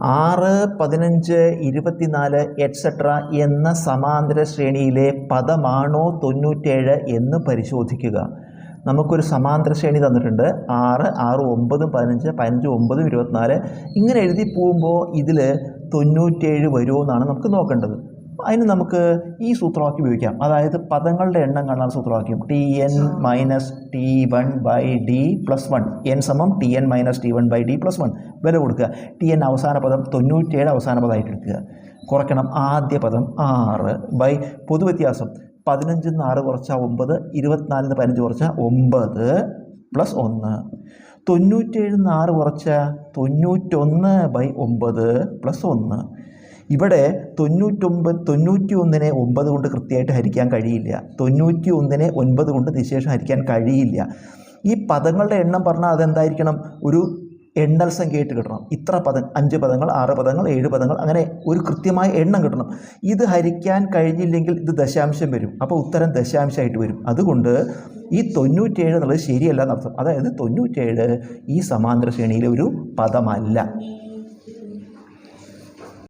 6, 15, 24 et cetera എന്ന സമാന്തര ശ്രേണിയിലെ പദമാണോ 97 എന്ന് പരിശോധിക്കുക. നമുക്കൊരു സമാന്തര ശ്രേണി തന്നിട്ടുണ്ട്. 6, 6, 9, 15, 15, 9, 24 ഇങ്ങനെ എഴുതി പോകുമ്പോൾ ഇതിൽ 97 വരുമോ എന്നാണ് നമുക്ക് നോക്കേണ്ടത്. അതിന് നമുക്ക് ഈ സൂത്രവാക്യം ഉപയോഗിക്കാം. അതായത് പദങ്ങളുടെ എണ്ണം കാണാൻ സൂത്രവാക്യം Tn മൈനസ് T1/D + 1. n സമം Tn മൈനസ് T1/D + 1. വില കൊടുക്കുക. Tn അവസാന പദം 97 അവസാന പദമായിട്ട് എടുക്കുക. കുറയ്ക്കണം. ആദ്യ പദം 6 പൊതുവ്യത്യാസം 15 നിന്ന് 6 കുറച്ചാൽ 9, 24 നിന്ന് 15 കുറച്ചാൽ 9 + 1. 97 നിന്ന് 6 കുറച്ചാൽ 91/9 + 1. ഇവിടെ 91നെ 9 കൊണ്ട് കൃത്യമായിട്ട് ഹരിക്കാൻ കഴിയില്ല. 91നെ 9 കൊണ്ട് നിശേഷം ഹരിക്കാൻ കഴിയില്ല. ഈ പദങ്ങളുടെ എണ്ണം പറഞ്ഞാൽ അതെന്തായിരിക്കണം? ഒരു എണ്ണൽ സംഖ്യയായിട്ട് കിട്ടണം. ഇത്ര പദം, 5 പദങ്ങൾ, 6 പദങ്ങൾ, 7 പദങ്ങൾ, അങ്ങനെ ഒരു കൃത്യമായ എണ്ണം കിട്ടണം. ഇത് ഹരിക്കാൻ കഴിഞ്ഞില്ലെങ്കിൽ ഇത് ദശാംശം വരും. അപ്പോൾ ഉത്തരം ദശാംശമായിട്ട് വരും. അതുകൊണ്ട് ഈ 97 എന്നുള്ളത് ശരിയല്ല എന്നർത്ഥം. അതായത് 97 ഈ സമാന്തര ശ്രേണിയിലെ ഒരു പദമല്ല.